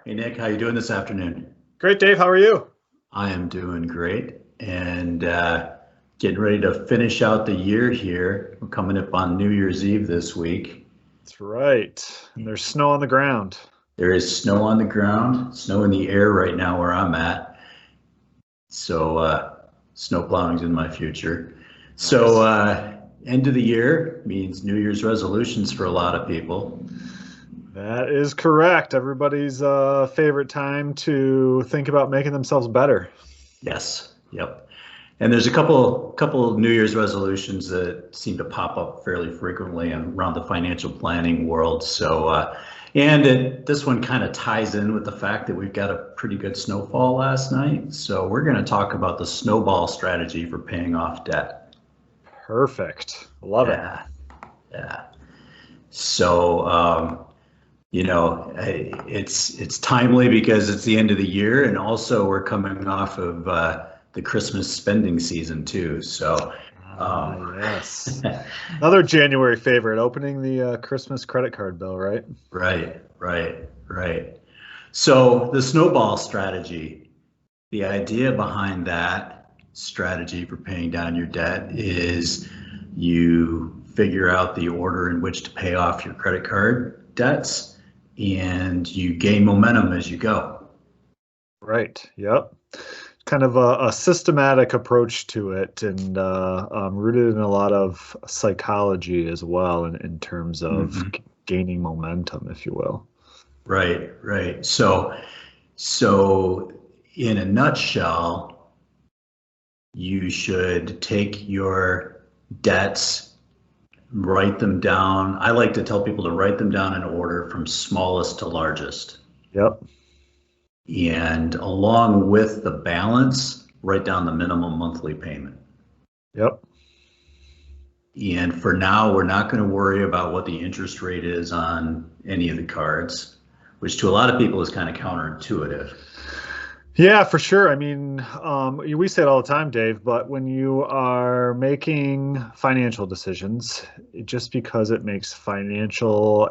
Hey Nick, how you doing this afternoon? Great, Dave. How are you? I am doing great and getting ready to finish out the year here. We're coming up on New Year's Eve this week. That's right. And there's snow on the ground. There is snow on the ground, snow in the air right now where I'm at. So snow plowing's in my future. So Nice. end of the year means New Year's resolutions for a lot of people. That is correct. Everybody's favorite time to think about making themselves better. Yes. Yep. And there's a couple New Year's resolutions that seem to pop up fairly frequently around the financial planning world. So, this one kind of ties in with the fact that we've got a pretty good snowfall last night. So we're going to talk about the snowball strategy for paying off debt. Perfect. Love it. Yeah, yeah. So, it's timely because it's the end of the year, and also we're coming off of the Christmas spending season too. So, Yes. Another January favorite, opening the Christmas credit card bill, right? right, right, right. So the snowball strategy, the idea behind that strategy for paying down your debt is you figure out the order in which to pay off your credit card debts and you gain momentum as you go. Right. Yep. Kind of a systematic approach to it and rooted in a lot of psychology as well in terms of Mhm. gaining momentum, if you will. Right, right. So in a nutshell, you should take your debts, write them down. I like to tell people to write them down in order from smallest to largest. Yep. And along with the balance, write down the minimum monthly payment. Yep. And for now, we're not going to worry about what the interest rate is on any of the cards, which to a lot of people is kind of counterintuitive. Yeah, for sure. I mean, we say it all the time, Dave, but when you are making financial decisions, just because it makes financial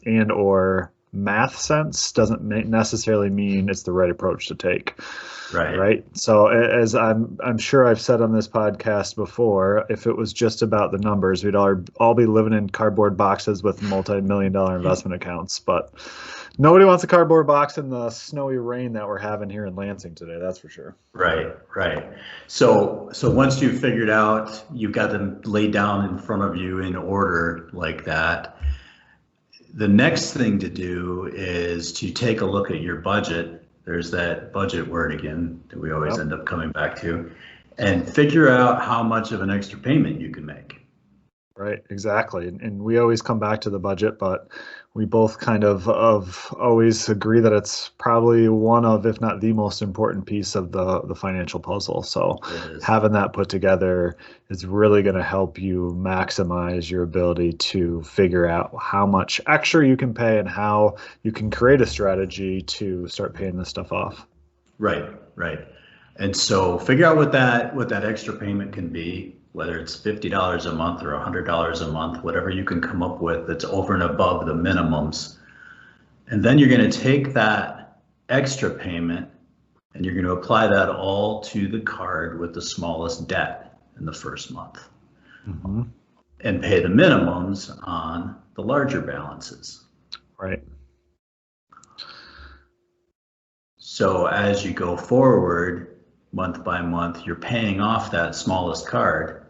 and or math sense doesn't necessarily mean it's the right approach to take. Right. Right. So as I'm sure I've said on this podcast before, if it was just about the numbers, we'd all be living in cardboard boxes with multi-million dollar investment accounts. But nobody wants a cardboard box in the snowy rain that we're having here in Lansing today, that's for sure. Right, right. So once you've figured out, you've got them laid down in front of you in order like that. The next thing to do is to take a look at your budget. There's that budget word again that we always Yep. end up coming back to, and figure out how much of an extra payment you can make. Right, exactly. And we always come back to the budget, but we both kind of always agree that it's probably one of, if not the most important piece of the financial puzzle. So It is. having that put together is really going to help you maximize your ability to figure out how much extra you can pay and how you can create a strategy to start paying this stuff off. Right, right. And so figure out what that extra payment can be, whether it's $50 a month or $100 a month, whatever you can come up with that's over and above the minimums. And then you're going to take that extra payment and you're going to apply that all to the card with the smallest debt in the first month Hmm. and pay the minimums on the larger balances. Right. So as you go forward, month by month, you're paying off that smallest card.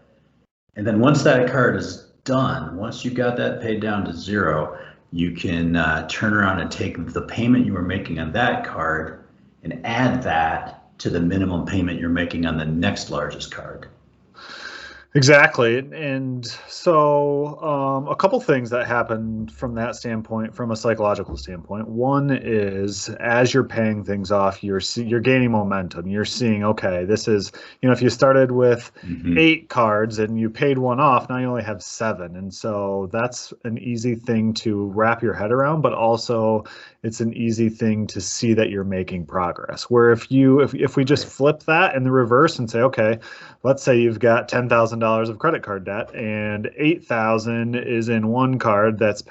And then once that card is done, once you've got that paid down to zero, you can turn around and take the payment you were making on that card and add that to the minimum payment you're making on the next largest card. Exactly. And so, a couple things that happen from that standpoint, from a psychological standpoint. One is as you're paying things off, you're gaining momentum. You're seeing, okay, this is, if you started with Mm-hmm. 8 cards and you paid one off, now you only have 7. And so that's an easy thing to wrap your head around, but also it's an easy thing to see that you're making progress. Where if we just flip that in the reverse and say, okay, let's say you've got $10,000 of credit card debt and 8,000 is in one card that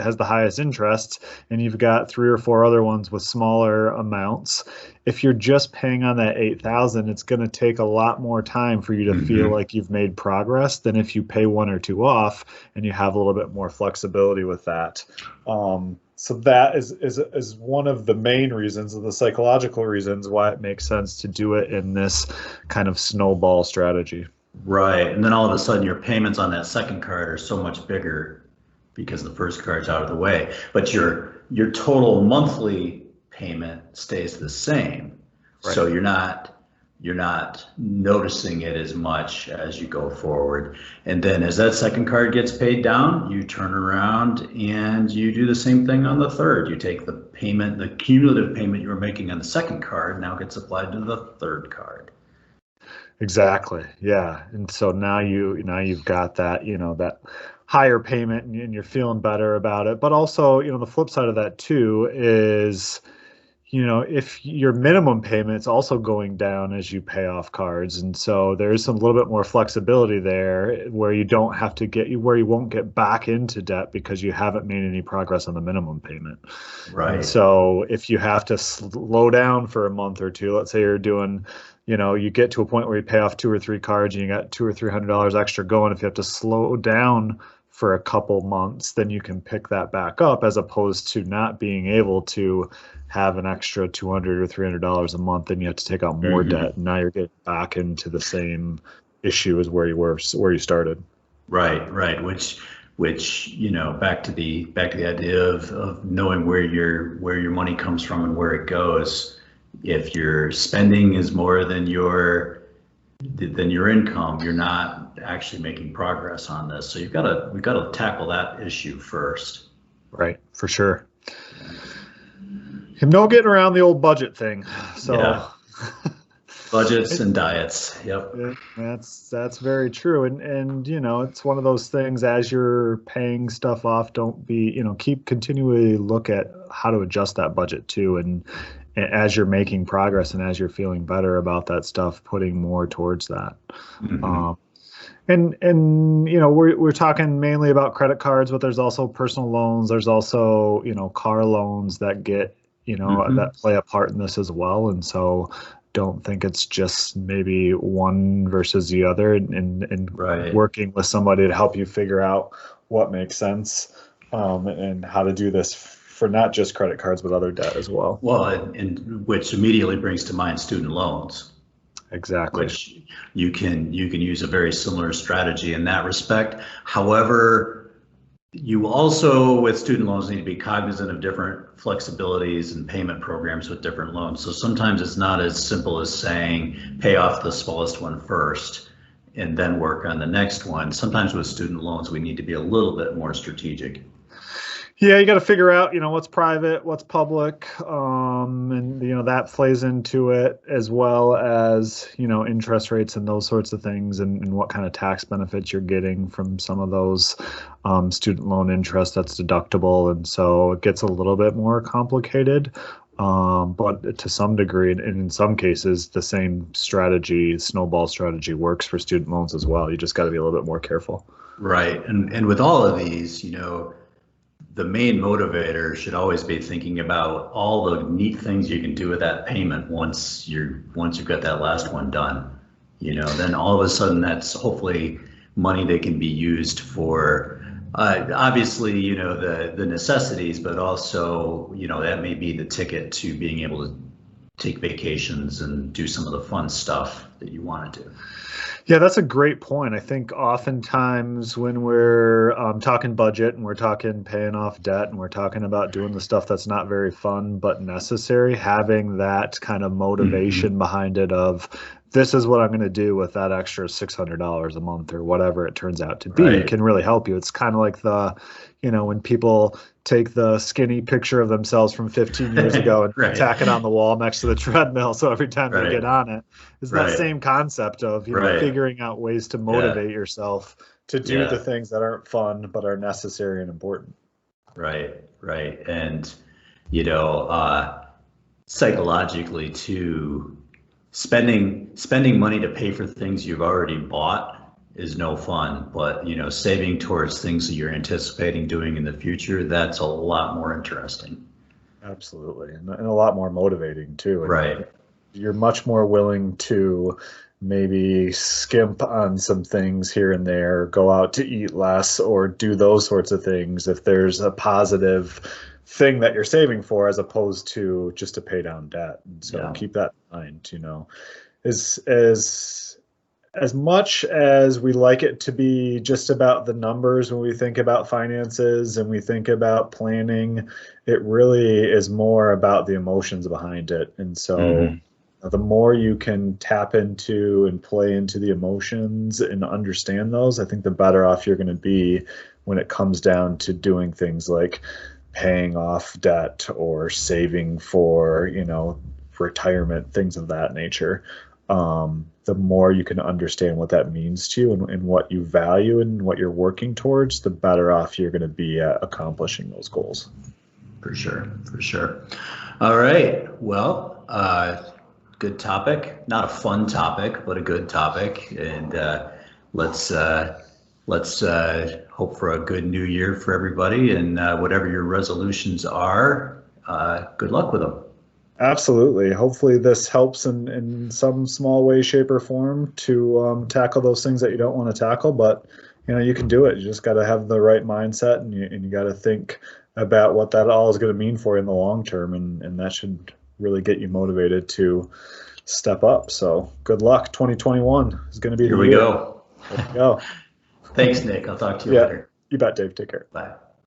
has the highest interest, and you've got 3 or 4 other ones with smaller amounts. If you're just paying on that 8,000, it's going to take a lot more time for you to feel like you've made progress than if you pay 1 or 2 off and you have a little bit more flexibility with that. So that is one of the main reasons, the psychological reasons why it makes sense to do it in this kind of snowball strategy. Right. And then all of a sudden your payments on that second card are so much bigger because the first card's out of the way. But your total monthly payment stays the same. Right. So you're not noticing it as much as you go forward. And then as that second card gets paid down, you turn around and you do the same thing on the third. You take the payment, the cumulative payment you were making on the second card now gets applied to the third card. Exactly. Yeah. And so now you've got that, that higher payment and you're feeling better about it. But also, the flip side of that too is, if your minimum payment's also going down as you pay off cards. And so there's some little bit more flexibility there where you won't get back into debt because you haven't made any progress on the minimum payment. Right. And so if you have to slow down for a month or two, let's say you're doing, you get to a point where you pay off 2 or 3 cards and you got $200 or $300 extra going. If you have to slow down for a couple months, then you can pick that back up, as opposed to not being able to have an extra $200 or $300 a month, and you have to take out more debt. And now you're getting back into the same issue as where you started. Right. Which back to the idea of knowing where your money comes from and where it goes. If your spending is more than your income, you're not actually making progress on this. So we've got to tackle that issue first. Right, for sure. No getting around the old budget thing. So yeah. Budgets and diets. Yep. That's very true. And it's one of those things, as you're paying stuff off, continually look at how to adjust that budget too. And as you're making progress and as you're feeling better about that stuff, putting more towards that. And we're talking mainly about credit cards, but there's also personal loans. There's also, car loans that get, that play a part in this as well. And so don't think it's just maybe one versus the other, and right. Working with somebody to help you figure out what makes sense, and how to do this for not just credit cards, but other debt as well. Well, and which immediately brings to mind student loans. Exactly. Which you can use a very similar strategy in that respect. However, you also, with student loans, need to be cognizant of different flexibilities and payment programs with different loans. So sometimes it's not as simple as saying, pay off the smallest one first and then work on the next one. Sometimes with student loans, we need to be a little bit more strategic. Yeah, you got to figure out, what's private, what's public, and that plays into it, as well as interest rates and those sorts of things, and what kind of tax benefits you're getting from some of those student loan interest that's deductible, and so it gets a little bit more complicated. But to some degree, and in some cases, the same strategy, snowball strategy, works for student loans as well. You just got to be a little bit more careful. Right, and with all of these, the main motivator should always be thinking about all the neat things you can do with that payment once you've got that last one done. Then all of a sudden that's hopefully money that can be used for obviously the necessities, but also that may be the ticket to being able to take vacations and do some of the fun stuff that you want to do. Yeah, that's a great point. I think oftentimes when we're talking budget and we're talking paying off debt and we're talking about doing the stuff that's not very fun but necessary, having that kind of motivation behind it of, this is what I'm going to do with that extra $600 a month or whatever it turns out to be, can really help you. It's kind of like when people take the skinny picture of themselves from 15 years ago and tack it on the wall next to the treadmill. So every time they get on it, it's that same concept of figuring out ways to motivate yourself to do the things that aren't fun but are necessary and important. Right. And you know, psychologically too, spending money to pay for things you've already bought is no fun, but you know, saving towards things that you're anticipating doing in the future, that's a lot more interesting. Absolutely, and a lot more motivating too. And Right. you're much more willing to maybe skimp on some things here and there, go out to eat less, or do those sorts of things if there's a positive thing that you're saving for, as opposed to just to pay down debt. And so Yeah. keep that in mind, you know, as much as we like it to be just about the numbers when we think about finances and we think about planning, it really is more about the emotions behind it. And so Hmm. the more you can tap into and play into the emotions and understand those, I think the better off you're going to be when it comes down to doing things like paying off debt or saving for, you know, retirement, things of that nature. The more you can understand what that means to you and what you value and what you're working towards, the better off you're going to be at accomplishing those goals. For sure, for sure. All right. Well, good topic. Not a fun topic, but a good topic. And let's hope for a good new year for everybody. And whatever your resolutions are, good luck with them. Absolutely. Hopefully, this helps in some small way, shape, or form to tackle those things that you don't want to tackle. But you know, you can do it. You just got to have the right mindset, and you got to think about what that all is going to mean for you in the long term, and that should really get you motivated to step up. So, good luck. 2021 is going to be Here the we year. go. There you go. Thanks, Nick. I'll talk to you Yeah, later. you bet, Dave. Take care. Bye.